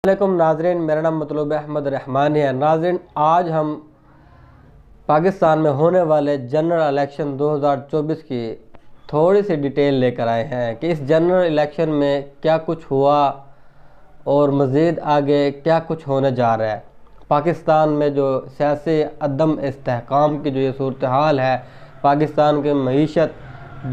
वालेकुम नाजरीन, मेरा नाम मतलूब अहमद रहमानी है। नाजरीन, आज हम पाकिस्तान में होने वाले जनरल इलेक्शन 2024 की थोड़ी सी डिटेल लेकर आए हैं कि इस जनरल इलेक्शन में क्या कुछ हुआ और मज़ीद आगे क्या कुछ होने जा रहा है। पाकिस्तान में जो सियासी अदम इस्तेहकाम की जो ये सूरत हाल है, पाकिस्तान की मईशत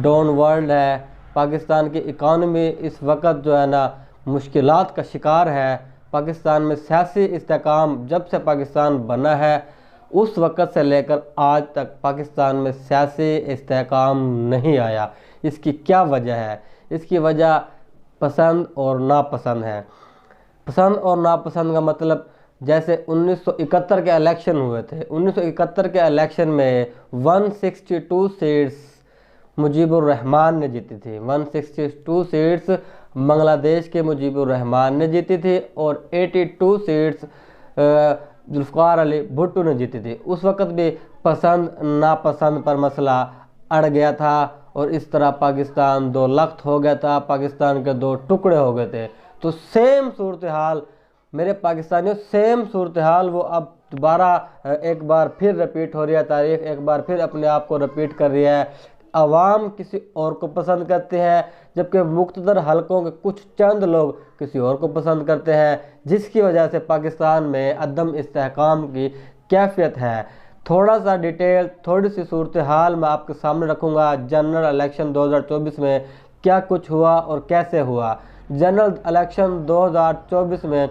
डाउन वर्ल्ड है, पाकिस्तान की इकानमी इस वक्त जो है ना मुश्किलात का शिकार है। पाकिस्तान में सियासी इस्तेहकाम जब से पाकिस्तान बना है उस वक़्त से लेकर आज तक पाकिस्तान में सियासी इस्तेहकाम नहीं आया। इसकी क्या वजह है? इसकी वजह पसंद और नापसंद है। पसंद और नापसंद का मतलब, जैसे 1971 के इलेक्शन हुए थे। 1971 के इलेक्शन में 162 सीट्स मुजीबुर रहमान ने जीती थी। 162 सीट्स बांग्लादेश के मुजीबुर रहमान ने जीती थी और 82 सीट्स जुल्फ़िकार अली भुट्टो ने जीती थी। उस वक़्त भी पसंद नापसंद पर मसला अड़ गया था और इस तरह पाकिस्तान दो लख्त हो गया था, पाकिस्तान के दो टुकड़े हो गए थे। तो सेम सूरत हाल मेरे पाकिस्तानियों, सेम सूरत हाल वो अब दोबारा एक बार फिर रिपीट हो रही है। तारीख एक बार फिर अपने आप को रिपीट कर रही है। अवाम किसी और को पसंद करते हैं, जबकि मुख्तदर हलकों के कुछ चंद लोग किसी और को पसंद करते हैं, जिसकी वजह से पाकिस्तान में अदम इस्तेहकाम की कैफियत है। थोड़ा सा डिटेल, थोड़ी सी सूरत हाल मैं आपके सामने रखूँगा। जनरल इलेक्शन 2024 में क्या कुछ हुआ और कैसे हुआ। जनरल इलेक्शन 2024 में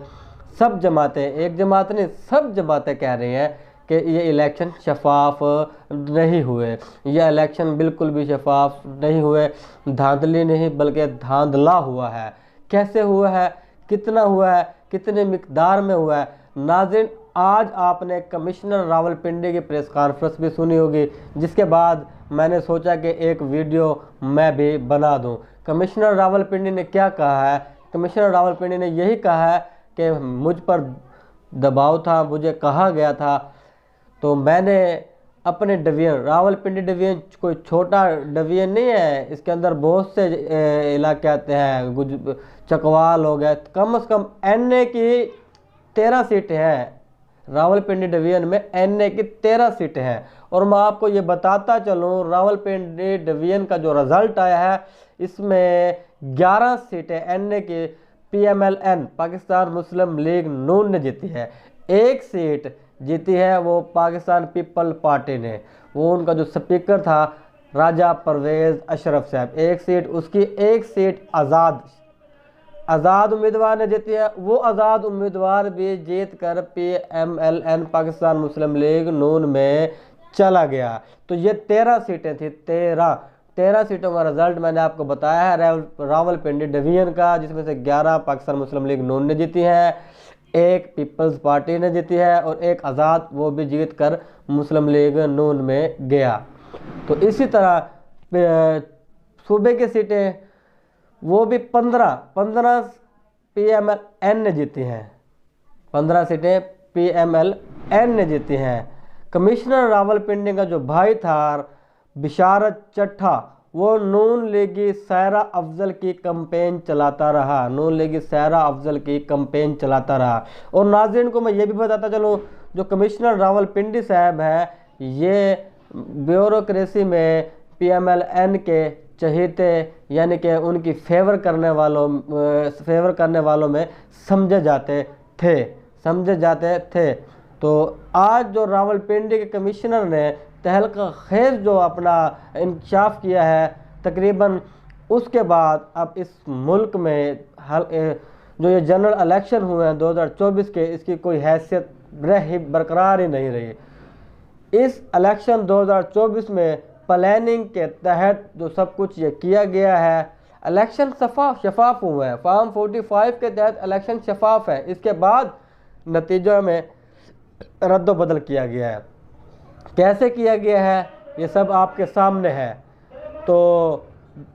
सब जमातें, एक जमात नहीं सब जमातें कह रही हैं कि ये इलेक्शन शफाफ नहीं हुए। यह इलेक्शन बिल्कुल भी शफाफ नहीं हुए, धांधली नहीं बल्कि धांधला हुआ है। कैसे हुआ है, कितना हुआ है, कितने मिकदार में हुआ है। नाज़रीन, आज आपने कमिश्नर रावलपिंडी की प्रेस कॉन्फ्रेंस भी सुनी होगी, जिसके बाद मैंने सोचा कि एक वीडियो मैं भी बना दूं। कमिश्नर रावलपिंडी ने क्या कहा है? कमिश्नर रावलपिंडी ने यही कहा है कि मुझ पर दबाव था, मुझे कहा गया था, तो मैंने अपने डिवीजन, रावलपिंडी डिवीजन कोई छोटा डिवीजन नहीं है, इसके अंदर बहुत से इलाके आते हैं। चकवाल हो गया, कम से कम एनए की 13 सीटें हैं। रावलपिंडी डिवीजन में एनए की 13 सीटें हैं। और मैं आपको ये बताता चलूँ, रावलपिंडी डिवीजन का जो रिज़ल्ट आया है, इसमें 11 सीटें एनए की पीएमएलएन पाकिस्तान मुस्लिम लीग नून ने जीती है। एक सीट जीती है वो पाकिस्तान पीपल पार्टी ने, वो उनका जो स्पीकर था राजा परवेज़ अशरफ साहब, एक सीट उसकी, एक सीट आज़ाद उम्मीदवार ने जीती है। वो आज़ाद उम्मीदवार भी जीत कर पीएमएलएन पाकिस्तान मुस्लिम लीग नून में चला गया। तो ये 13 सीटें थी, 13 सीटों का रिजल्ट मैंने आपको बताया है रावलपिंडी डिवीजन का, जिसमें से 11 पाकिस्तान मुस्लिम लीग नून ने जीती है, एक पीपल्स पार्टी ने जीती है और एक आज़ाद, वो भी जीत कर मुस्लिम लीग नून में गया। तो इसी तरह सूबे की सीटें वो भी 15 पीएमएलएन ने जीती हैं। 15 सीटें पीएमएलएन ने जीती हैं। कमिश्नर रावलपिंडी का जो भाई था बिशारत चट्ठा, वो नून लीगी सायरा अफजल की कैंपेन चलाता रहा, नून लीगी सायरा अफजल की कैंपेन चलाता रहा। और नाज़रीन को मैं ये भी बताता चलूँ, जो कमिश्नर रावलपिंडी साहब हैं, ये ब्यूरोक्रेसी में पीएमएलएन के चहेते, यानी कि उनकी फेवर करने वालों में समझे जाते थे। तो आज जो रावलपिंडी के कमिश्नर ने तहलका खेज जो अपना इंकशाफ किया है, तकरीबन उसके बाद अब इस मुल्क में जो ये जनरल इलेक्शन हुए हैं 2024 के, इसकी कोई हैसियत बरकरार ही नहीं रही। इस इलेक्शन 2024 में प्लानिंग के तहत जो सब कुछ ये किया गया है, इलेक्शन शफाफ हुआ है। फॉर्म 45 के तहत इलेक्शन शफाफ है। इसके बाद नतीजों में रद्द बदल किया गया है। कैसे किया गया है ये सब आपके सामने है। तो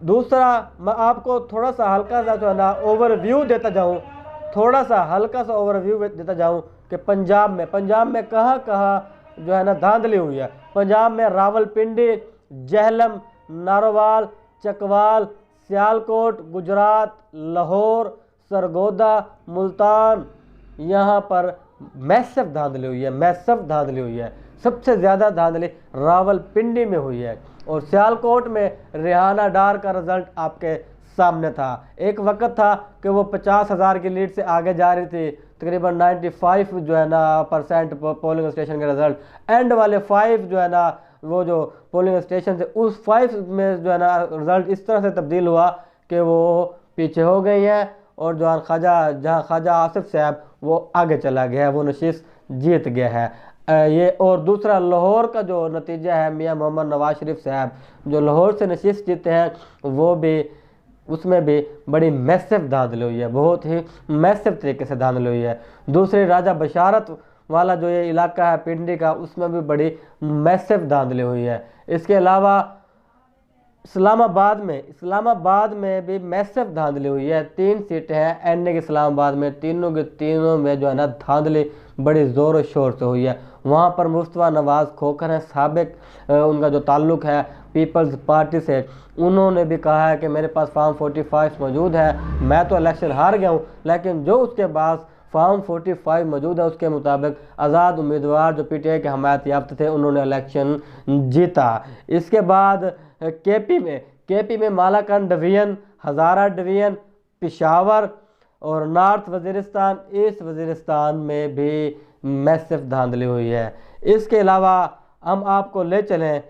दूसरा, मैं आपको थोड़ा सा हल्का सा जो है ना ओवरव्यू देता जाऊँ, देता जाऊँ कि पंजाब में कहाँ जो है ना धांधली हुई है। पंजाब में रावलपिंडी, जहलम, नारोवाल, चकवाल, सियालकोट, गुजरात, लाहौर, सरगोदा, मुल्तान, यहाँ पर मैसिव धांधली हुई है, मैसिव धांधली हुई है। सबसे ज़्यादा धांधली रावलपिंडी में हुई है। और सियालकोट में रिहाना डार का रिजल्ट आपके सामने था। एक वक्त था कि वो 50,000 की लीड से आगे जा रही थी, तकरीबन 95 जो है ना % पोलिंग स्टेशन के रिजल्ट। एंड वाले 5 जो है ना वो जो पोलिंग स्टेशन थे उस 5 में जो है ना रिजल्ट इस तरह से तब्दील हुआ कि वो पीछे हो गई है और जहाँ ख्वाजा आसिफ साहब वो आगे चला गया है, वो नशीस जीत गया है। ये और दूसरा लाहौर का जो नतीजा है, मियाँ मोहम्मद नवाज शरीफ साहब जो लाहौर से नशीस जीते हैं, वो भी उसमें भी बड़ी मैसिव धांधली हुई है, बहुत ही मैसिव तरीके से धांधली हुई है। दूसरी राजा बशारत वाला जो ये इलाका है पिंडी का, उसमें भी बड़ी मैसिव धांधली हुई है। इसके अलावा इस्लामाबाद में भी मैसिव धांधली हुई है। 3 सीटें हैं एनए के इस्लामाबाद में, तीनों के तीनों में जो है ना धांधली बड़ी ज़ोर शोर से हुई है। वहाँ पर मुस्तफ़ा नवाज़ खोखर हैं, साबिक उनका जो ताल्लुक़ है पीपल्स पार्टी से, उन्होंने भी कहा है कि मेरे पास फॉर्म 45 मौजूद है, मैं तो इलेक्शन हार गया हूँ, लेकिन जो उसके पास फॉर्म 45 मौजूद है उसके मुताबिक आज़ाद उम्मीदवार जो पीटीआई के हमायत याफ्ता थे उन्होंने इलेक्शन जीता। इसके बाद केपी में मालाकंड डिवीज़न, हज़ारा डिवीज़न, पेशावर और नॉर्थ वज़ीरिस्तान, ईस्ट वज़ीरिस्तान में भी मैसिव धांधली हुई है। इसके अलावा हम आपको ले चलें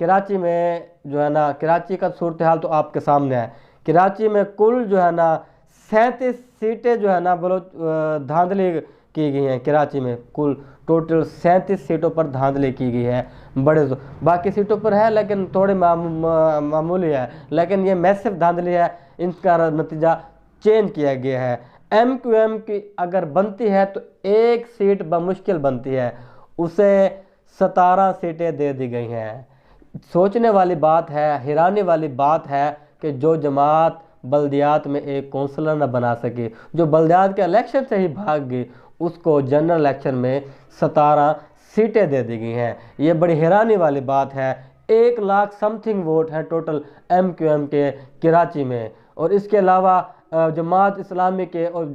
कराची में जो है ना, कराची का सूरत हाल तो आपके सामने है। कराची में कुल जो है ना 37 सीटें जो है ना धांधली की गई हैं। कराची में कुल टोटल 37 सीटों पर धांधली की गई है। बाकी सीटों पर है लेकिन थोड़े मामूली है, लेकिन ये मैसिव धांधली है, इनका नतीजा चेंज किया गया है। MQM की अगर बनती है तो 1 सीट बमुश्किल बनती है, उसे 17 सीटें दे दी गई हैं। सोचने वाली बात है, हैरानी वाली बात है कि जो जमात बल्दियात में एक कौंसलर न बना सकी, जो बल्दियात के इलेक्शन से ही भाग गई, उसको जनरल इलेक्शन में 17 सीटें दे दी गई हैं। ये बड़ी हैरानी वाली बात है। 1 लाख समथिंग वोट हैं टोटल MQM के कराची में। और इसके अलावा जमात इस्लामी के और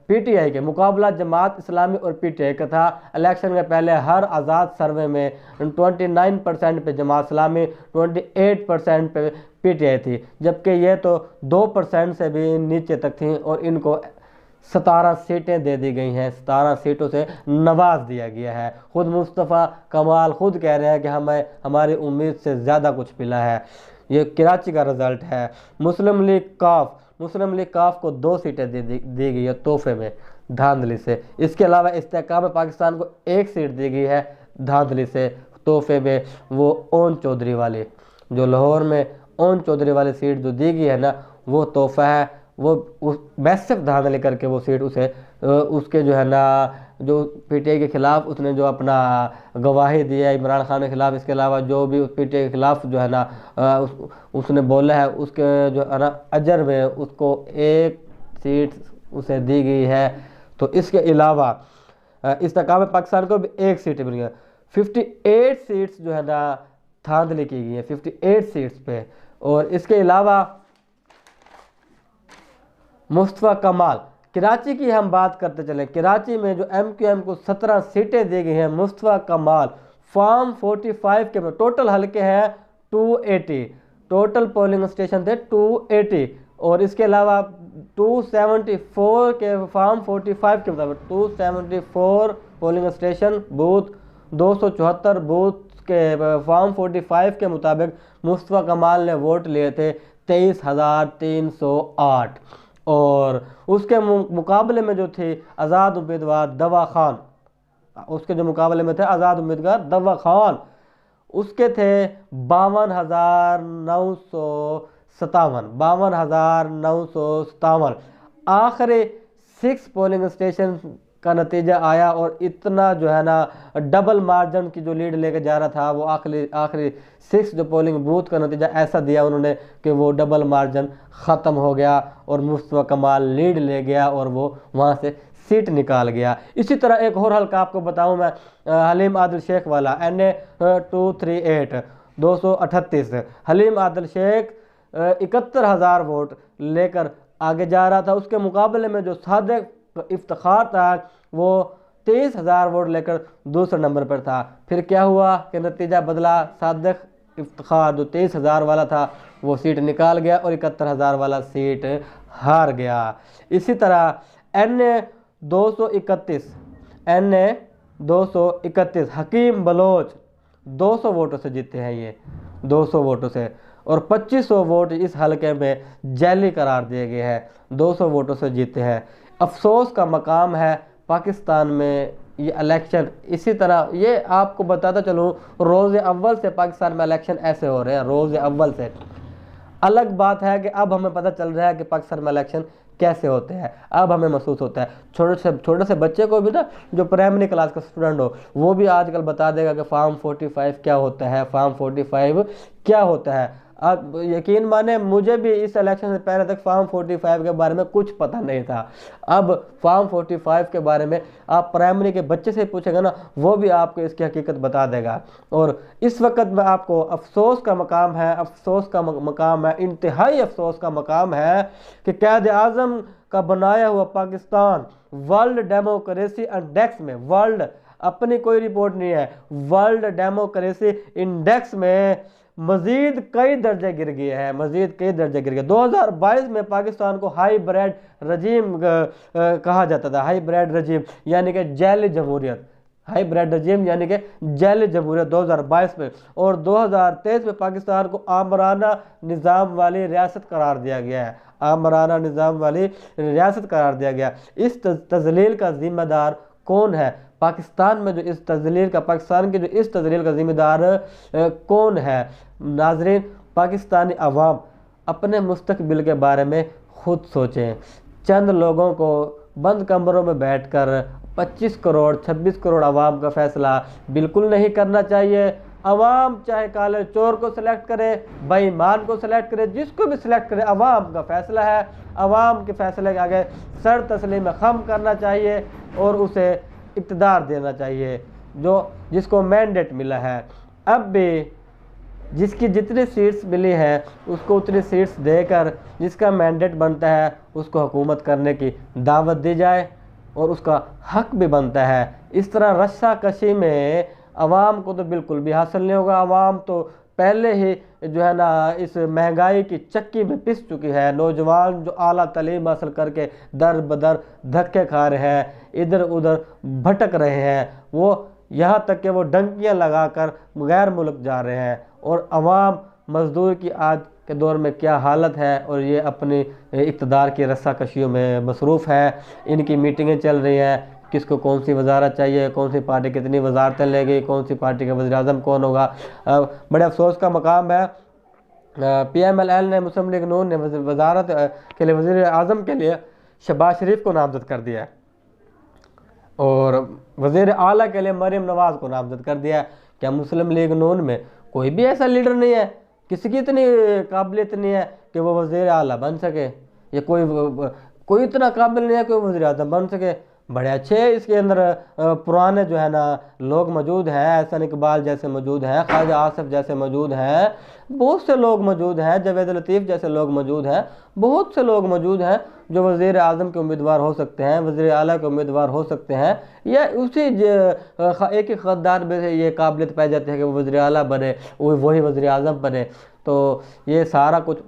पीटीआई के मुकाबला जमात इस्लामी और पीटीआई का था। इलेक्शन के पहले हर आज़ाद सर्वे में 29% पे जमात इस्लामी, 28% पे पीटीआई थी, जबकि ये तो 2% से भी नीचे तक थी और इनको 17 सीटें दे दी गई हैं। 17 सीटों से नवाज दिया गया है। खुद मुस्तफ़ा कमाल खुद कह रहे हैं कि हमें हमारी उम्मीद से ज़्यादा कुछ मिला है। ये कराची का रिज़ल्ट है। मुस्लिम लीग काफ को 2 सीटें दी गई है तोहफे में धांधली से। इसके अलावा इस्तेहकाम पाकिस्तान को 1 सीट दी गई है धांधली से तोहफे में। वो ओन चौधरी वाली जो लाहौर में ओन चौधरी वाली सीट जो दी गई है ना, वो तोहफा है। वो उस मैसिव धांधली करके वो सीट उसके जो है ना जो पीटीआई के खिलाफ उसने जो अपना गवाही दी है इमरान खान के खिलाफ, इसके अलावा जो भी पीटीआई के खिलाफ जो है ना उसने बोला है, उसके जो है ना अजर में उसको 1 सीट उसे दी गई है। तो इसके अलावा इस्तेहकाम पाकिस्तान को भी 1 सीट मिल गई। 58 सीट्स जो है ना धांधली की गई है, 58 सीट्स पे। और इसके अलावा मुस्तफ़ा कमाल, कराची की हम बात करते चलें। कराची में जो MQM को 17 सीटें दी गई हैं, मुस्तफ़ा कमाल फॉर्म 45 के में टोटल हल्के हैं 280, टोटल पोलिंग स्टेशन थे 280। और इसके अलावा 274 के फॉर्म 45 के मुताबिक 274 पोलिंग स्टेशन बूथ, 274 बूथ के फॉर्म 45 के मुताबिक मुस्तफ़ा कमाल ने वोट लिए थे 23,308। और उसके मुकाबले में जो थे आज़ाद उम्मीदवार दवा खान, उसके जो मुकाबले में थे आज़ाद उम्मीदवार दवा खान, उसके थे 52,957। आखिरी 6 पोलिंग स्टेशन का नतीजा आया और इतना जो है ना डबल मार्जिन की जो लीड लेकर जा रहा था, वो आखिरी 6 जो पोलिंग बूथ का नतीजा ऐसा दिया उन्होंने कि वो डबल मार्जिन ख़त्म हो गया और मुस्तफ़ा कमाल लीड ले गया और वो वहाँ से सीट निकाल गया। इसी तरह एक और हल्का आपको बताऊँ मैं, हलीम आदिल शेख वाला NA 238 238। हलीम आदिल शेख 71,000 वोट लेकर आगे जा रहा था। उसके मुकाबले में जो सादिक इफ्तिखार था वो 23,000 वोट लेकर दूसरे नंबर पर था। फिर क्या हुआ कि नतीजा बदला, सादिक इफ्तिखार जो 23,000 वाला था वो सीट निकाल गया और 71,000 वाला सीट हार गया। इसी तरह NA 231 हकीम बलोच 200 वोटों से जीते हैं, ये 200 वोटों से, और 2500 वोट इस हलके में जैली करार दिए गए हैं, 200 वोटों से जीते हैं। अफसोस का मकाम है पाकिस्तान में ये इलेक्शन। इसी तरह ये आपको बताता चलूँ, रोज़ अव्वल से पाकिस्तान में इलेक्शन ऐसे हो रहे हैं, रोज़ अव्वल से। अलग बात है कि अब हमें पता चल रहा है कि पाकिस्तान में इलेक्शन कैसे होते हैं, अब हमें महसूस होता है। छोटे से बच्चे को भी ना, जो प्राइमरी क्लास का स्टूडेंट हो, वो भी आजकल बता देगा कि फॉर्म 45 क्या होता है, फॉर्म 45 क्या होता है। आप यकीन माने, मुझे भी इस इलेक्शन से पहले तक फॉर्म 45 के बारे में कुछ पता नहीं था। अब फॉर्म 45 के बारे में आप प्राइमरी के बच्चे से पूछेगा ना, वो भी आपको इसकी हकीकत बता देगा। और इस वक्त में आपको अफसोस का मकाम है, अफसोस का मकाम है, इंतहाई अफसोस का मकाम है कि क़ायद आज़म का बनाया हुआ पाकिस्तान वर्ल्ड डेमोक्रेसी इंडेक्स में, वर्ल्ड अपनी कोई रिपोर्ट नहीं है, वर्ल्ड डेमोक्रेसी इंडेक्स में मजीद कई दर्जे गिर गए हैं, मजीद कई दर्जे गिर गए। 2022 में पाकिस्तान को हाई ब्रेड रजीम कहा जाता था, हाई ब्रेड रजीम यानी कि जैली जमहूरियत, हाई ब्रेड रजीम यानी कि जैली जमहूरियत 2022 में। और 2023 में पाकिस्तान को आमराना निज़ाम वाली रियासत करार दिया गया है, आमराना निज़ाम वाली रियासत करार दिया गया। इस तज़लील का जिम्मेदार कौन है? पाकिस्तान में जो इस तज़लील का, पाकिस्तान की जो इस तज़लील का जिम्मेदार कौन है? नाज़रीन, पाकिस्तानी अवाम अपने मुस्तकबिल के बारे में खुद सोचें। चंद लोगों को बंद कमरों में बैठकर 25 करोड़ 26 करोड़ अवाम का फ़ैसला बिल्कुल नहीं करना चाहिए। अवाम चाहे काले चोर को सिलेक्ट करे, बेईमान को सिलेक्ट करे, जिसको भी सिलेक्ट करे, अवाम का फ़ैसला है। अवाम के फ़ैसले के आगे सर तस्लीम खम करना चाहिए और उसे इक़्तिदार देना चाहिए जिसको मैंडेट मिला है। अब भी जिसकी जितनी सीट्स मिली है उसको उतनी सीट्स देकर जिसका मैंडेट बनता है उसको हुकूमत करने की दावत दी जाए और उसका हक भी बनता है। इस तरह रस्सा कशी में अवाम को तो बिल्कुल भी हासिल नहीं होगा। अवाम तो पहले ही जो है ना इस महंगाई की चक्की में पिस चुकी है। नौजवान जो आला तालीम हासिल करके दर बदर धक्के खा रहे हैं, इधर उधर भटक रहे हैं, वो यहाँ तक कि वो डंकियाँ लगाकर गैर मुल्क जा रहे हैं। और अवाम मजदूर की आज के दौर में क्या हालत है, और ये अपनी इक़्तिदार की रस्साकशियों में मसरूफ़ है। इनकी मीटिंगें चल रही हैं, किसको कौन सी वजारत चाहिए, कौन सी पार्टी कितनी वजारतें लेगी, कौन सी पार्टी का वज़ीर-ए-आज़म कौन होगा। बड़े अफसोस का मकाम है, PMLN ने, मुस्लिम लीग नून ने वजारत के लिए, वज़ीर-ए-आज़म के लिए शहबाज शरीफ को नामज़द कर दिया है और वज़ीर आला के लिए मरीम नवाज़ को नामज़द कर दिया है। क्या मुस्लिम लीग नून में कोई भी ऐसा लीडर नहीं है, किसी की इतनी काबिलियत नहीं है कि वो वज़ीर आला बन सके, या कोई इतना काबिल नहीं है कि वो वज़ीर-ए-आज़म बन सके? बड़े अच्छे इसके अंदर पुराने जो है ना लोग मौजूद हैं, एहसन इकबाल जैसे मौजूद हैं, ख्वाजा आसिफ जैसे मौजूद हैं, बहुत से लोग मौजूद हैं, जावेद लतीफ़ जैसे लोग मौजूद हैं, बहुत से लोग मौजूद हैं जो वज़ीर आज़म के उम्मीदवार हो सकते हैं, वज़ीर आला के उम्मीदवार हो सकते हैं, या उसी एक ही ख़ानदान में से ये काबिलियत पाई जाती है कि वो वज़ीर आला बने, वही वज़ीर आज़म बने। तो ये सारा कुछ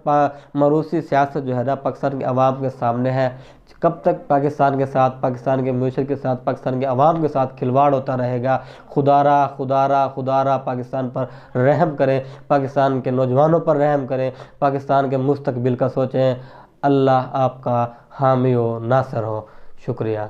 मरूसी सियासत जो है ना पाकिस्तान के अवाम के सामने है। कब तक पाकिस्तान के साथ, पाकिस्तान के मीशत के साथ, पाकिस्तान के अवाम के साथ खिलवाड़ होता रहेगा? खुदारा खुदारा खुदारा पाकिस्तान पर रहम करें, पाकिस्तान के नौजवानों पर रहम करें, पाकिस्तान के मुस्तकबिल का सोचें। अल्लाह आपका हामी हो, नासर हो। शुक्रिया।